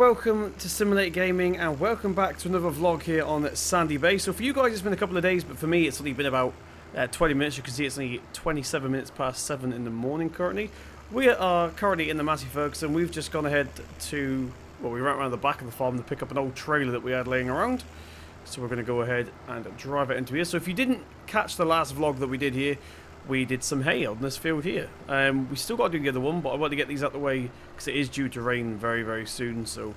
welcome to Simulate Gaming and welcome back to another vlog here on Sandy Bay. So for you guys it's been a couple of days, but for me it's only been about 20 minutes. You can see it's only 27 minutes past 7 in the morning currently. We are currently in the Massey Ferguson. We've just gone ahead to, well, we ran around the back of the farm to pick up an old trailer that we had laying around. So we're going to go ahead and drive it into here. So if you didn't catch the last vlog that we did here, we did some hay on this field here. We still got to do the other one, but I want to get these out of the way because it is due to rain very, very soon. So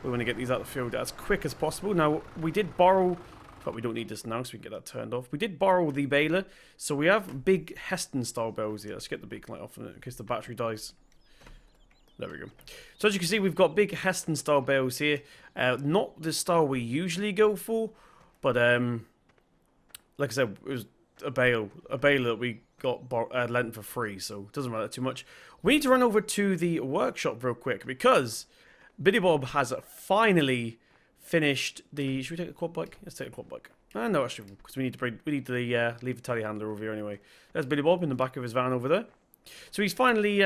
we want to get these out of the field as quick as possible. Now, we did borrow, but we don't need this now, so we can get that turned off. We did borrow the baler, so we have big Heston-style bells here. Let's get the big light off in case the battery dies. There we go. So as you can see, we've got big Heston-style bales here. Not the style we usually go for, but like I said, it was a baler that we got lent for free, so it doesn't matter too much. We need to run over to the workshop real quick because Billy Bob has finally finished the. Should we take a quad bike? Let's take a quad bike. No, actually, because we need to leave the telehandler over here anyway. There's Billy Bob in the back of his van over there. So he's finally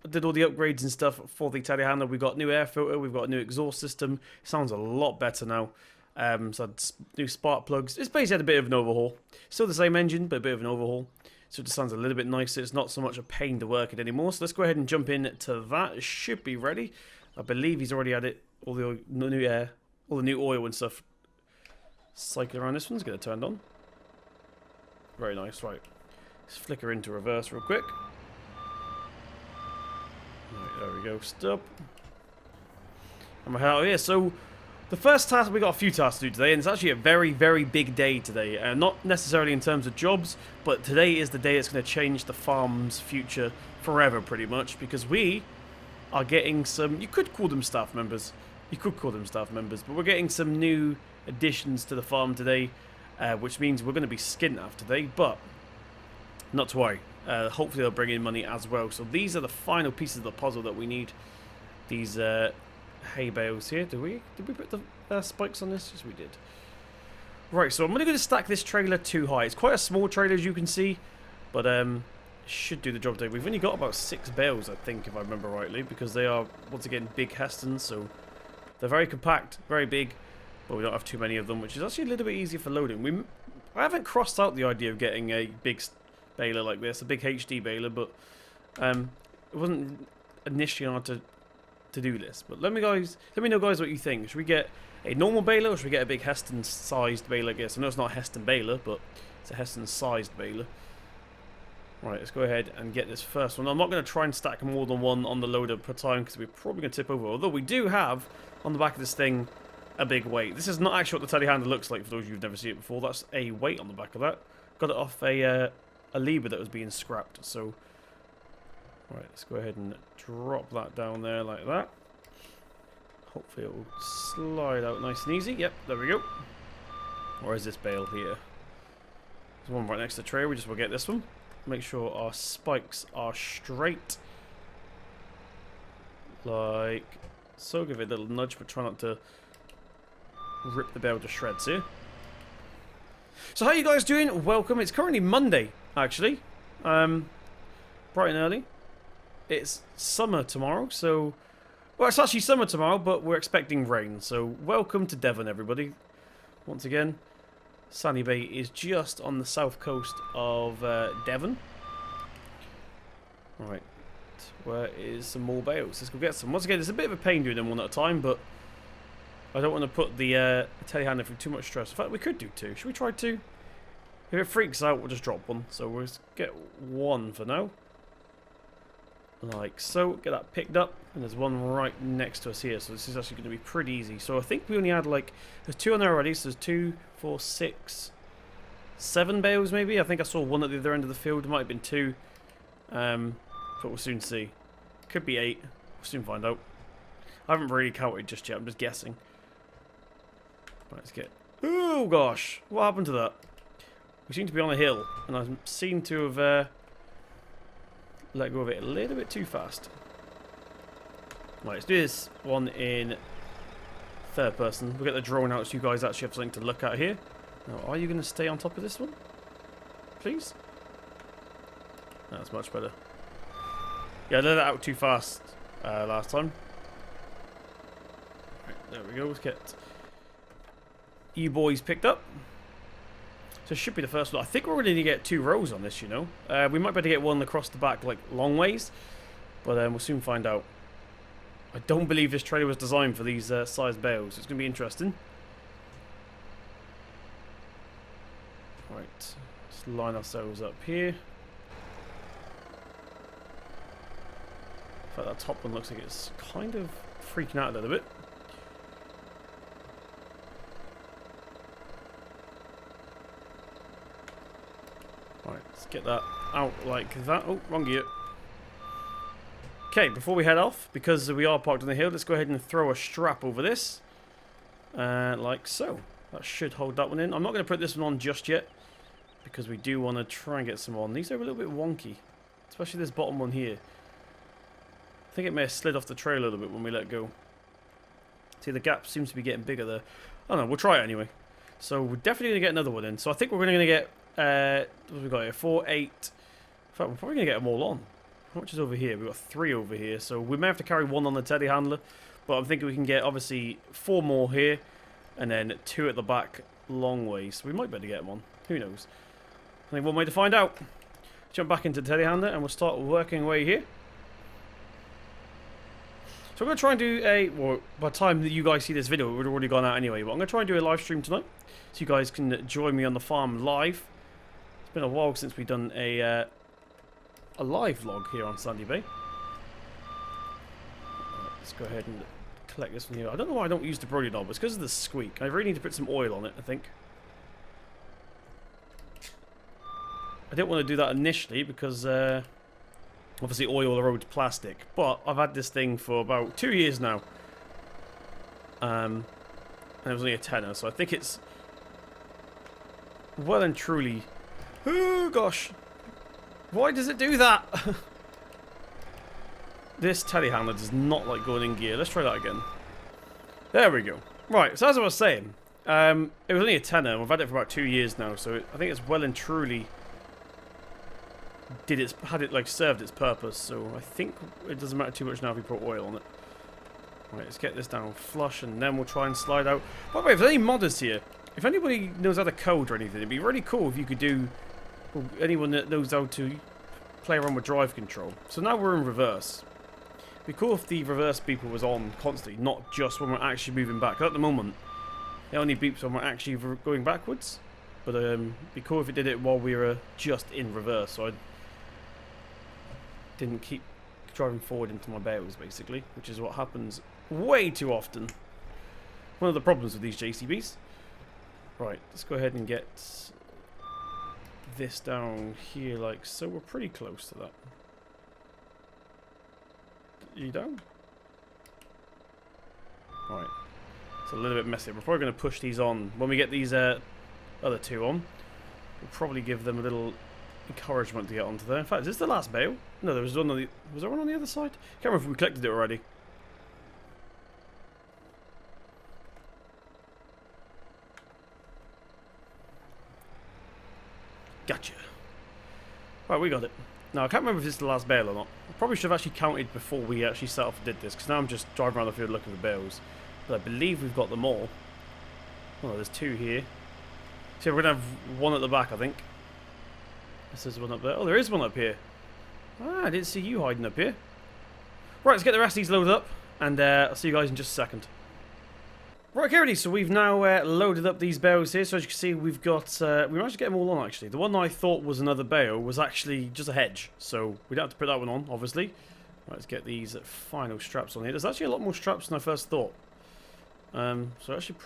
did all the upgrades and stuff for the telehandler. We've got new air filter. We've got a new exhaust system. It sounds a lot better now. So new spark plugs. It's basically had a bit of an overhaul. Still the same engine, but a bit of an overhaul. So it just sounds a little bit nicer. It's not so much a pain to work it anymore. So let's go ahead and jump into that. It should be ready. I believe he's already had it. All the new air, all the new oil and stuff cycling around. This one's getting turned on. Very nice. Right. Let's flicker into reverse real quick. Right, there we go. Stop. And we're out here. So the first task, we got a few tasks to do today, and it's actually a very, very big day today. Not necessarily in terms of jobs, but today is the day that's going to change the farm's future forever, pretty much, because we are getting some, you could call them staff members. You could call them staff members, but we're getting some new additions to the farm today, which means we're going to be skint after today, but not to worry. Hopefully they'll bring in money as well. So these are the final pieces of the puzzle that we need. These hay bales here. Did we put the spikes on this? Yes, we did. Right, so I'm going to stack this trailer too high. It's quite a small trailer, as you can see, but should do the job today. We've only got about 6 bales, I think, if I remember rightly, because they are, once again, big Hestons, so they're very compact, very big, but we don't have too many of them, which is actually a little bit easier for loading. I haven't crossed out the idea of getting a big baler like this, a big HD baler, but it wasn't initially hard to do this. But let me know, guys, what you think. Should we get a normal baler, or should we get a big Heston-sized baler? I guess I know it's not a Heston baler, but it's a Heston-sized baler. Right, let's go ahead and get this first one. I'm not going to try and stack more than one on the loader per time because we're probably going to tip over. Although we do have on the back of this thing a big weight. This is not actually what the telehandler looks like for those of you who've never seen it before. That's a weight on the back of that. Got it off a lever that was being scrapped. So, right, let's go ahead and drop that down there like that. Hopefully it will slide out nice and easy. Yep, there we go. Or is this bale here? There's one right next to the tray. We just will get this one. Make sure our spikes are straight. Like so. Give it a little nudge, but try not to rip the bale to shreds here. So how are you guys doing? Welcome. It's currently Monday, actually. Bright and early. It's summer tomorrow, so... Well, it's actually summer tomorrow, but we're expecting rain. So welcome to Devon, everybody. Once again, Sandy Bay is just on the south coast of Devon. Right, where is some more bales? Let's go get some. Once again, it's a bit of a pain doing them one at a time, but I don't want to put the telehandler through too much stress. In fact, we could do 2. Should we try 2? If it freaks out, we'll just drop 1. So we'll just get 1 for now. Like so. Get that picked up. And there's one right next to us here. So this is actually going to be pretty easy. So I think we only had like... There's 2 on there already. So there's 2, 4, 6, 7 bales maybe. I think I saw 1 at the other end of the field. It might have been 2. But we'll soon see. Could be 8. We'll soon find out. I haven't really counted just yet. I'm just guessing. Right, let's get... Oh gosh. What happened to that? We seem to be on a hill. And I seem to have... let go of it a little bit too fast. Right, let's do this one in third person. We'll get the drone out so you guys actually have something to look at here. Now, are you going to stay on top of this one? Please? That's much better. Yeah, I let it out too fast last time. There we go. Let's get you boys picked up. So it should be the first one. I think we're going to get 2 rows on this, you know. We might be able to get one across the back, like, long ways. But we'll soon find out. I don't believe this trailer was designed for these size bales. It's going to be interesting. Right. Let's line ourselves up here. In fact, that top one looks like it's kind of freaking out a little bit. Right, let's get that out like that. Oh, wrong gear. Okay, before we head off, because we are parked on the hill, let's go ahead and throw a strap over this. Like so. That should hold that one in. I'm not going to put this one on just yet, because we do want to try and get some on. These are a little bit wonky, especially this bottom one here. I think it may have slid off the trail a little bit when we let go. See, the gap seems to be getting bigger there. I don't know, we'll try it anyway. So we're definitely going to get another one in. So I think we're going to get, what have we got here? 4, 8. In fact, we're probably going to get them all on. How much is over here? We've got 3 over here. So we may have to carry 1 on the telehandler. But I'm thinking we can get, obviously, 4 more here. And then 2 at the back, long way. So we might be able to get them on. Who knows? I think one way to find out. Jump back into the telehandler and we'll start working away here. So I'm going to try and do a, well, by the time that you guys see this video, it would have already gone out anyway, but I'm going to try and do a live stream tonight, so you guys can join me on the farm live. It's been a while since we've done a live vlog here on Sandy Bay. Right, let's go ahead and collect this one here. I don't know why I don't use the Brody knob, it's because of the squeak. I really need to put some oil on it, I think. I didn't want to do that initially because obviously oil erodes plastic, but I've had this thing for about 2 years now, and it was only a tenner, so I think it's well and truly. Oh gosh, why does it do that? This telehandler does not like going in gear. Let's try that again. There we go. Right, so as I was saying, it was only a tenner, and we've had it for about 2 years now, so I think it's well and truly served its purpose, so I think it doesn't matter too much now if we put oil on it. Right, let's get this down flush and then we'll try and slide out. By the way, if there's any modders here, if anybody knows how to code or anything, it'd be really cool if you could do, well, anyone that knows how to play around with drive control. So now we're in reverse. It'd be cool if the reverse beeper was on constantly, not just when we're actually moving back. At the moment, it only beeps when we're actually going backwards, but it'd be cool if it did it while we were just in reverse, so I didn't keep driving forward into my bales, basically, which is what happens way too often. One of the problems with these JCBs. Right, let's go ahead and get this down here like so. We're pretty close to that. Are you down? Right. It's a little bit messy. We're probably going to push these on. When we get these other 2 on, we'll probably give them a little encouragement to get onto there. In fact, is this the last bale? No, there was one on the... Was there one on the other side? Can't remember if we collected it already. Gotcha. Right, we got it. Now, I can't remember if this is the last bale or not. I probably should have actually counted before we actually set off and did this, because now I'm just driving around the field looking for bales. But I believe we've got them all. Oh, there's 2 here. So we're going to have 1 at the back, I think. This is 1 up there. Oh, there is 1 up here. Ah, I didn't see you hiding up here. Right, let's get the rest of these loaded up, and I'll see you guys in just a second. Right, Kennedy, so we've now loaded up these bales here. So as you can see, we've got... we managed to get them all on, actually. The one that I thought was another bale was actually just a hedge, so we don't have to put that one on, obviously. Right, let's get these final straps on here. There's actually a lot more straps than I first thought. So actually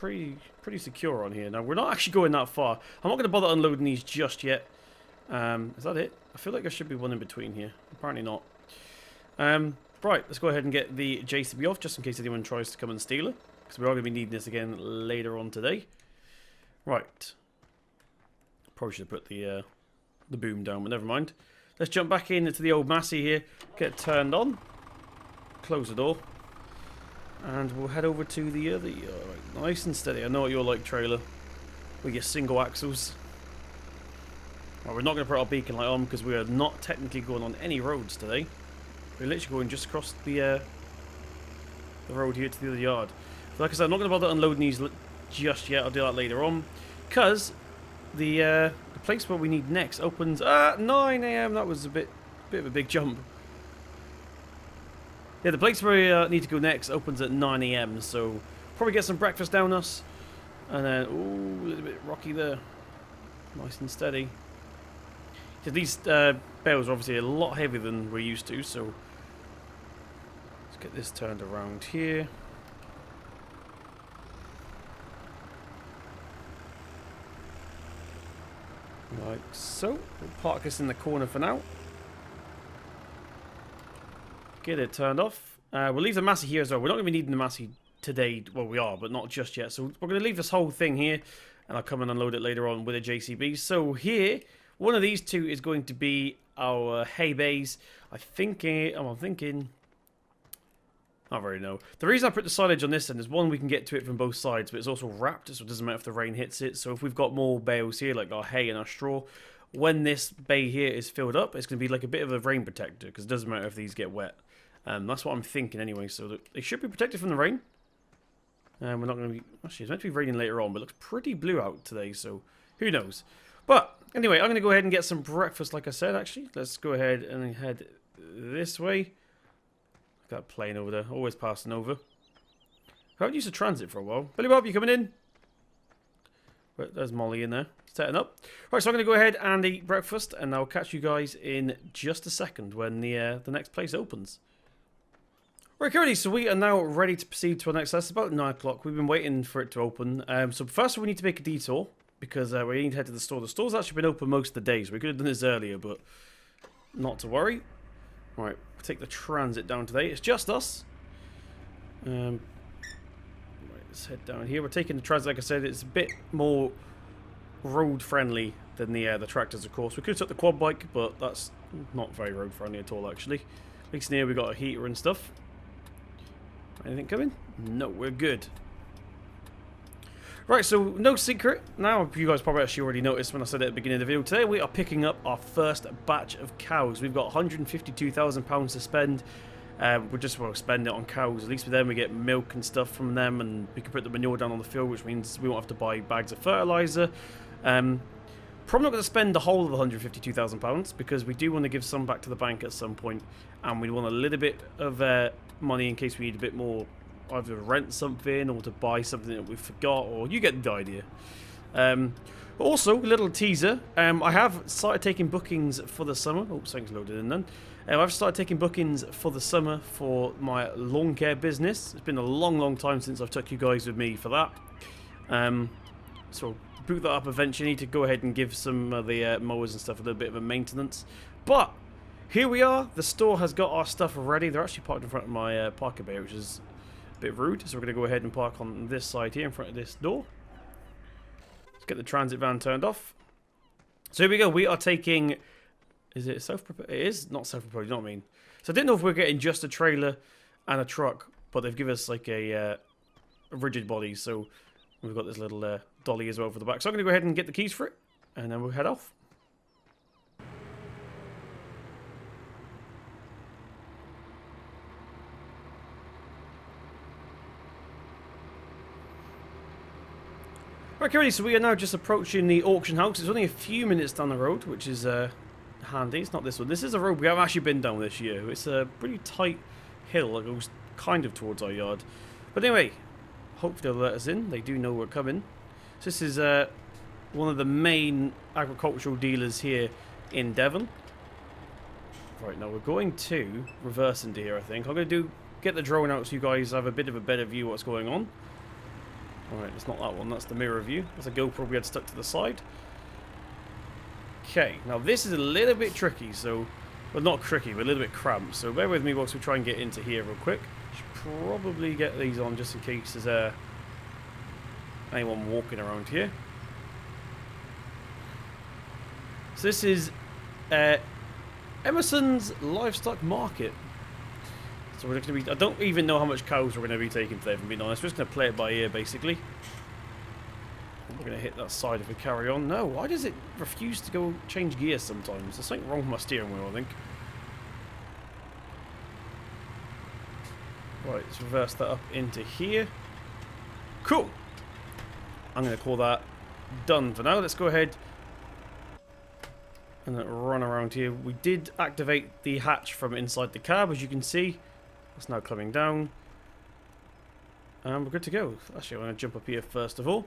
pretty secure on here. Now, we're not actually going that far. I'm not going to bother unloading these just yet. Is that it? I feel like there should be one in between here. Apparently not. Right, let's go ahead and get the JCB off, just in case anyone tries to come and steal it. Because we are going to be needing this again later on today. Right. Probably should have put the boom down, but never mind. Let's jump back into the old Massey here. Get it turned on. Close the door. And we'll head over to the other... Right, nice and steady. I know what you're like, trailer. With your single axles. Well, we're not going to put our beacon light on because we are not technically going on any roads today. We're literally going just across the road here to the other yard. So like I said, I'm not going to bother unloading these just yet. I'll do that later on. Because the place where we need next opens at 9 AM. That was a bit of a big jump. Yeah, the place where we need to go next opens at 9 AM. So probably get some breakfast down us. And then, ooh, a little bit rocky there. Nice and steady. These bales are obviously a lot heavier than we're used to, so let's get this turned around here. Like so. We'll park this in the corner for now. Get it turned off. We'll leave the Massey here as well. We're not going to be needing the Massey today. Well, we are, but not just yet. So we're going to leave this whole thing here, and I'll come and unload it later on with a JCB. So here, one of these two is going to be our hay bays. I'm thinking, I don't really know. The reason I put the silage on this end is, one, we can get to it from both sides, but it's also wrapped, so it doesn't matter if the rain hits it. So if we've got more bales here, like our hay and our straw, when this bay here is filled up, it's going to be like a bit of a rain protector, because it doesn't matter if these get wet. That's what I'm thinking anyway, so that they should be protected from the rain. We're not going to be... Actually, it's meant to be raining later on, but it looks pretty blue out today, so who knows. But anyway, I'm going to go ahead and get some breakfast, like I said, actually. Let's go ahead and head this way. That plane over there, always passing over. I haven't used a transit for a while. Billy Bob, you coming in? Right, there's Molly in there, setting up. Right, so I'm going to go ahead and eat breakfast, and I'll catch you guys in just a second when the next place opens. Right, currently, so we are now ready to proceed to our next test. It's about 9 o'clock. We've been waiting for it to open. So first we need to make a detour, because we need to head to the store. The store's actually been open most of the day, so we could have done this earlier, but not to worry. Right, we'll take the transit down today. It's just us. Right, let's head down here. We're taking the transit, like I said. It's a bit more road-friendly than the tractors, of course. We could have took the quad bike, but that's not very road-friendly at all, actually. At least in here we've got a heater and stuff. Anything coming? No, we're good. Right, so no secret. Now, you guys probably actually already noticed when I said it at the beginning of the video. Today we are picking up our first batch of cows. We've got £152,000 to spend. We'll just spend it on cows. At least with them we get milk and stuff from them, and we can put the manure down on the field, which means we won't have to buy bags of fertilizer. Probably not going to spend the whole of the £152,000 because we do want to give some back to the bank at some point, and we want a little bit of money in case we need a bit more, either to rent something or to buy something that we forgot, or you get the idea. Also, a little teaser, I have started taking bookings for the summer. Oh, something's loaded in then. I've started taking bookings for the summer for my lawn care business. It's been a long time since I've took you guys with me for that. So boot that up eventually to go ahead and give some of the mowers and stuff a little bit of a maintenance. But here we are. The store has got our stuff ready. They're actually parked in front of my parking bay, which is bit rude, so we're going to go ahead and park on this side here in front of this door. Let's get the transit van turned off. So here we go. We are taking... Is it self-propelled? It is not self-propelled, you know what I mean? So I didn't know if we were getting just a trailer and a truck, but they've given us like a rigid body, so we've got this little dolly as well for the back. So I'm going to go ahead and get the keys for it, and then we'll head off. Right, so we are now just approaching the auction house. It's only a few minutes down the road, which is handy. It's not this one. This is a road we haven't actually been down this year. It's a pretty tight hill that goes kind of towards our yard. But anyway, hopefully they'll let us in. They do know we're coming. So this is one of the main agricultural dealers here in Devon. Right, now we're going to reverse into here, I think. I'm going to get the drone out so you guys have a bit of a better view of what's going on. Alright, it's not that one, that's the mirror view. There's a GoPro we had stuck to the side. Okay, now this is a little bit tricky, so... Well, not tricky, but a little bit cramped. So bear with me whilst we try and get into here real quick. Should probably get these on just in case there's anyone walking around here. So this is Emerson's Livestock Market. So we're going to be... I don't even know how much cows we're going to be taking today, if I'm being honest. We're just going to play it by ear, basically. We're going to hit that side if we carry on. No, why does it refuse to go change gears sometimes? There's something wrong with my steering wheel, I think. Right, let's reverse that up into here. Cool. I'm going to call that done for now. Let's go ahead and run around here. We did activate the hatch from inside the cab, as you can see. It's now coming down. And we're good to go. Actually, I'm going to jump up here first of all.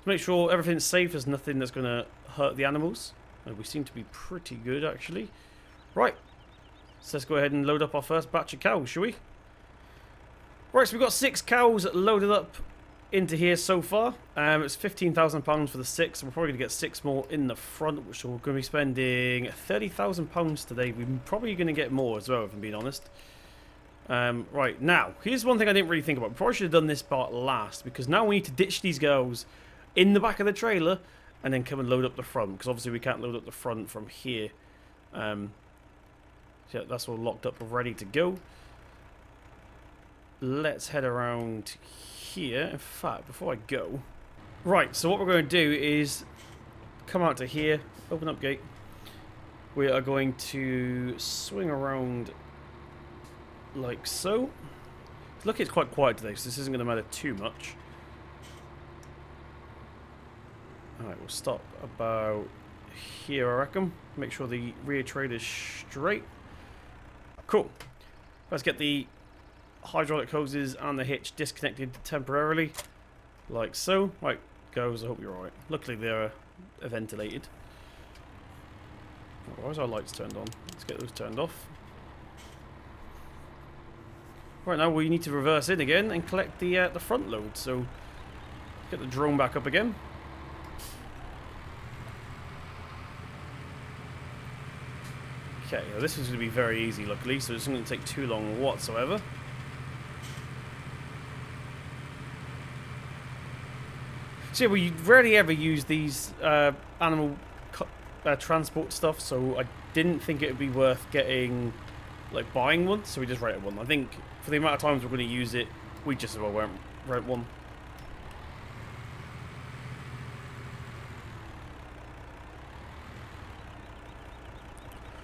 Make sure everything's safe. There's nothing that's going to hurt the animals. We seem to be pretty good, actually. Right. So let's go ahead and load up our first batch of cows, shall we? Right, so we've got 6 cows loaded up into here so far. It's £15,000 for the 6. We're probably going to get 6 more in the front, which we're going to be spending £30,000 today. We're probably going to get more as well, if I'm being honest. Right, now, here's one thing I didn't really think about. We probably should have done this part last, because now we need to ditch these girls in the back of the trailer and then come and load up the front, because obviously we can't load up the front from here. So yeah, that's all locked up and ready to go. Let's head around here. In fact, before I go... Right, so what we're going to do is come out to here, open up gate. We are going to swing around like so. Look, it's quite quiet today, so this isn't going to matter too much. Alright, we'll stop about here, I reckon. Make sure the rear trailer's straight. Cool. Let's get the hydraulic hoses and the hitch disconnected temporarily, like so. Right, goes. I hope you're alright. Luckily they're ventilated. Why is our lights turned on? Let's get those turned off. Right, now we need to reverse in again and collect the front load. So get the drone back up again. Okay, now this is going to be very easy, luckily, so it's not going to take too long whatsoever. So yeah, we rarely ever use these animal transport stuff, so I didn't think it would be worth getting, like, buying one, so we just rented one. I think for the amount of times we're going to use it, we just as well rent one.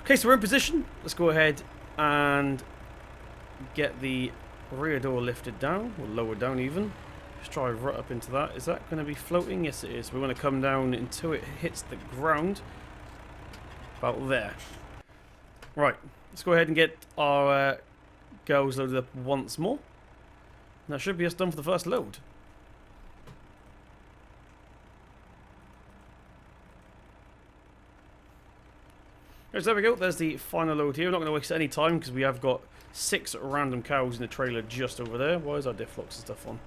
Okay, so we're in position. Let's go ahead and get the rear door lifted down, or lowered down even. Just drive right up into that. Is that going to be floating? Yes, it is. We want to come down until it hits the ground. About there. Right, let's go ahead and get our girls loaded up once more. And that should be us done for the first load. So there we go, there's the final load here. We're not going to waste any time because we have got 6 random cows in the trailer just over there. Why is our diff locks and stuff on?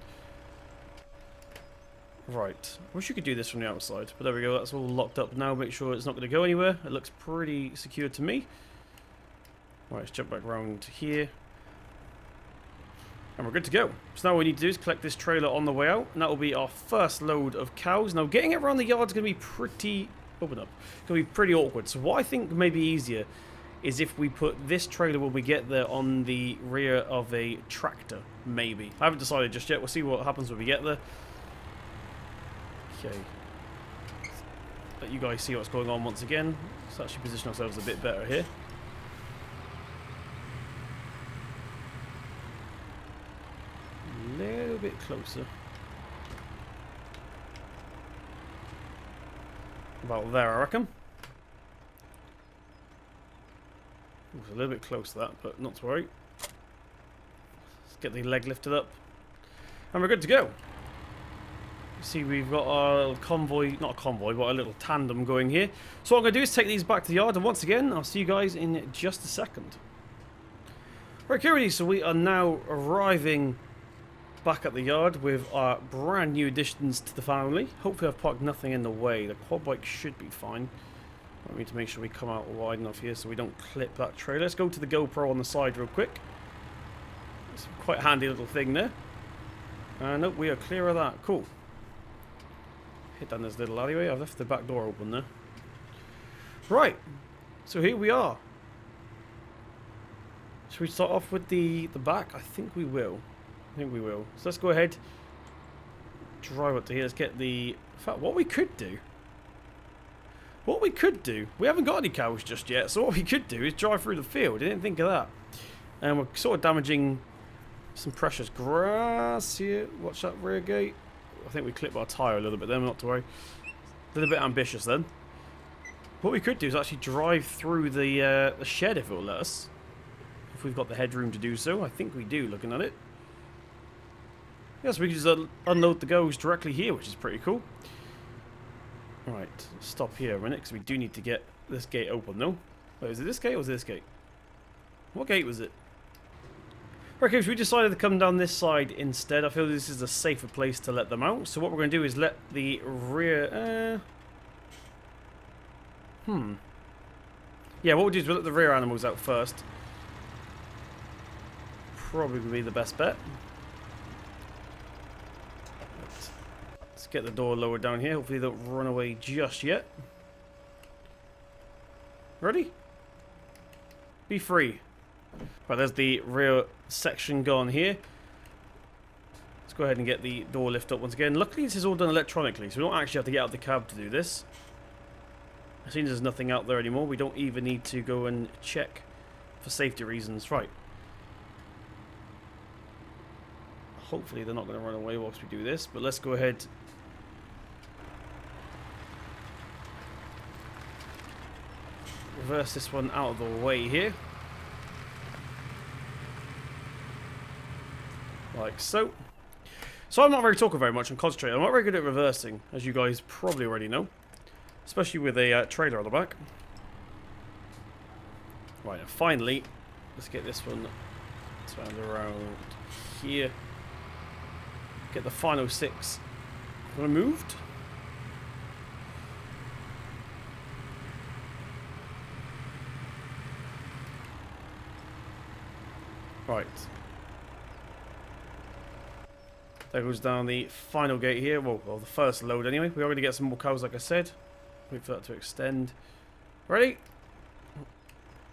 Right, I wish you could do this from the outside, but there we go, that's all locked up now. Make sure it's not going to go anywhere. It looks pretty secure to me. Right, let's jump back around here. And we're good to go. So now what we need to do is collect this trailer on the way out, and that will be our first load of cows. Now getting it around the yard is going to be pretty... Open up. It's going to be pretty awkward. So what I think may be easier is if we put this trailer when we get there on the rear of a tractor, maybe. I haven't decided just yet. We'll see what happens when we get there. Okay. Let you guys see what's going on once again. Let's actually position ourselves a bit better here. A little bit closer. About there, I reckon. Ooh, it's a little bit close to that, but not to worry. Let's get the leg lifted up. And we're good to go. You see, we've got our convoy, not a convoy, but a little tandem going here. So what I'm going to do is take these back to the yard, and once again, I'll see you guys in just a second. Right, Kiri, so we are now arriving back at the yard with our brand new additions to the family. Hopefully I've parked nothing in the way. The quad bike should be fine. I need to make sure we come out wide enough here so we don't clip that trailer. Let's go to the GoPro on the side real quick. It's a quite handy little thing there. Nope, we are clear of that. Cool. Hit down this little alleyway. I've left the back door open there. Right. So here we are. Should we start off with the back? I think we will. I think we will. So let's go ahead, drive up to here. Let's get the... In fact, what we could do... We haven't got any cows just yet, so what we could do is drive through the field. I didn't think of that. And we're sort of damaging Some precious grass here. Watch that rear gate. I think we clipped our tyre a little bit there, not to worry. A little bit ambitious then. What we could do is actually drive through the shed if it will let us. If we've got the headroom to do so. I think we do, looking at it. Yes, we can just unload the goes directly here, which is pretty cool. Right, stop here a minute, because we do need to get this gate open, no? Wait, was it this gate or was it this gate? What gate was it? Okay, so we decided to come down this side instead. I feel this is a safer place to let them out. So what we're going to do is let the rear... Yeah, what we'll do is we'll let the rear animals out first. Probably be the best bet. Let's get the door lowered down here. Hopefully they don't run away just yet. Ready? Be free. Right, there's the rear section gone here. Let's go ahead and get the door lift up once again. Luckily this is all done electronically, so we don't actually have to get out of the cab to do this. As soon as there's nothing out there anymore, we don't even need to go and check for safety reasons. Right. Hopefully they're not going to run away whilst we do this, but let's go ahead. Reverse this one out of the way here. Like so. So I'm not very talking very much, I'm concentrating. I'm not very good at reversing, as you guys probably already know. Especially with a trailer on the back. Right, and finally, let's get this one turned around here. Get the final 6 removed. Right. There goes down the final gate here. Well, the first load anyway. We're going to get some more cows, like I said. Wait for that to extend. Ready?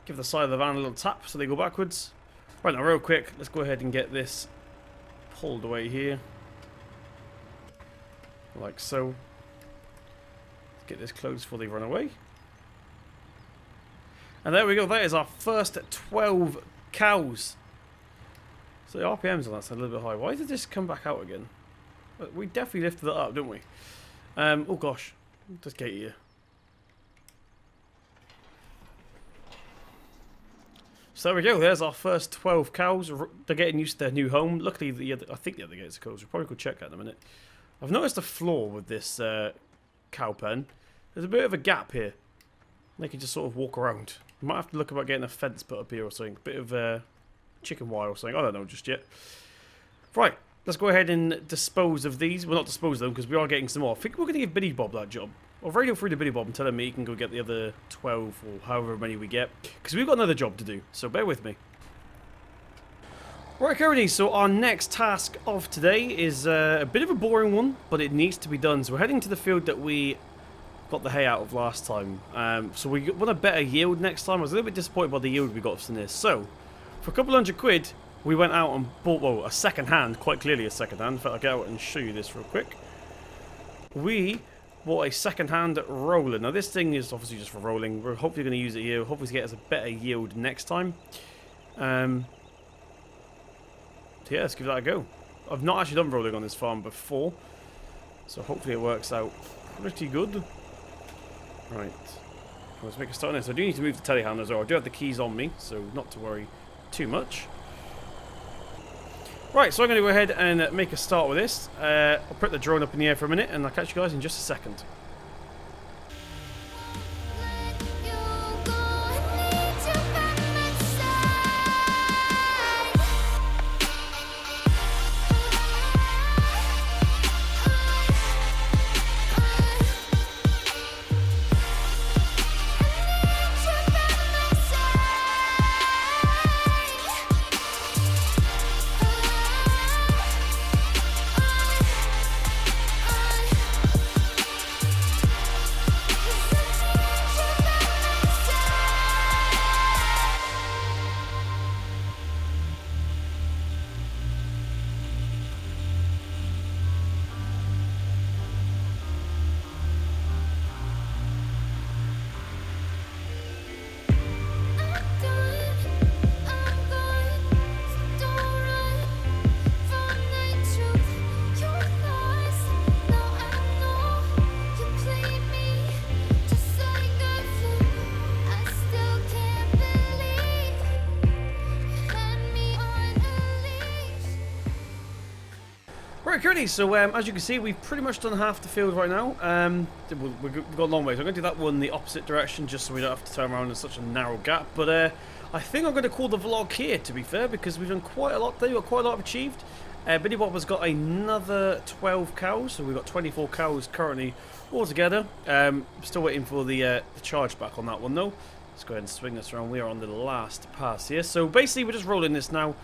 Give the side of the van a little tap so they go backwards. Right, now real quick, let's go ahead and get this pulled away here. Like so. Let's get this closed before they run away. And there we go. That is our first 12 cows. So the RPMs on that's a little bit high. Why did this come back out again? We definitely lifted it up, didn't we? Oh gosh. This gate here. So there we go. There's our first 12 cows. They're getting used to their new home. Luckily, I think the other gates are closed. We'll probably go check that in a minute. I've noticed a flaw with this cow pen. There's a bit of a gap here. They can just sort of walk around. You might have to look about getting a fence put up here or something. A bit of chicken wire or something. I don't know just yet. Right. Let's go ahead and dispose of these. Well, not dispose of them because we are getting some more. I think we're going to give Billy Bob that job. I'll radio through to Billy Bob and tell him he can go get the other 12 or however many we get. Because we've got another job to do. So bear with me. Right, Cody, so our next task of today is a bit of a boring one, but it needs to be done. So we're heading to the field that we got the hay out of last time. So we want a better yield next time. I was a little bit disappointed by the yield we got from this. So, for a couple £100, we went out and bought, well, a second hand, quite clearly a second hand. In fact, I'll get out and show you this real quick. We bought a second hand roller. Now, this thing is obviously just for rolling. We're hopefully going to use it here. Hopefully to get us a better yield next time. So yeah, let's give that a go. I've not actually done rolling on this farm before, so hopefully it works out pretty good. Right, let's make a start on this. I do need to move the telehandler as well. I do have the keys on me, so not to worry too much. Right, so I'm going to go ahead and make a start with this. I'll put the drone up in the air for a minute, and I'll catch you guys in just a second. Alrighty, so as you can see, we've pretty much done half the field right now. We've got a long way, so I'm going to do that one the opposite direction, just so we don't have to turn around in such a narrow gap. But I think I'm going to call the vlog here, to be fair, because we've done quite a lot today. We've got quite a lot achieved. Billy Bob has got another 12 cows, so we've got 24 cows currently altogether. Still waiting for the charge back on that one, though. Let's go ahead and swing this around. We are on the last pass here. So basically, we're just rolling this now.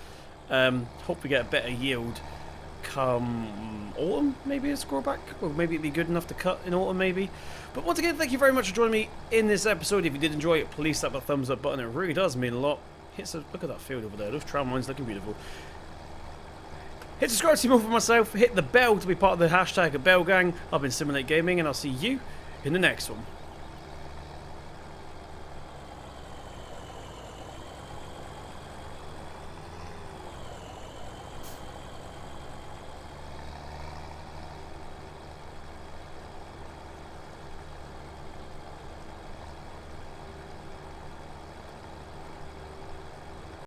Hope we get a better yield come autumn, maybe a score back, or maybe it'd be good enough to cut in autumn, maybe. But once again, thank you very much for joining me in this episode. If you did enjoy it, please slap that thumbs up button. It really does mean a lot. Look at that field over there. Those tram lines looking beautiful. Hit subscribe to see more for myself. Hit the bell to be part of the hashtag of Bell Gang. I've been Simulate Gaming, and I'll see you in the next one.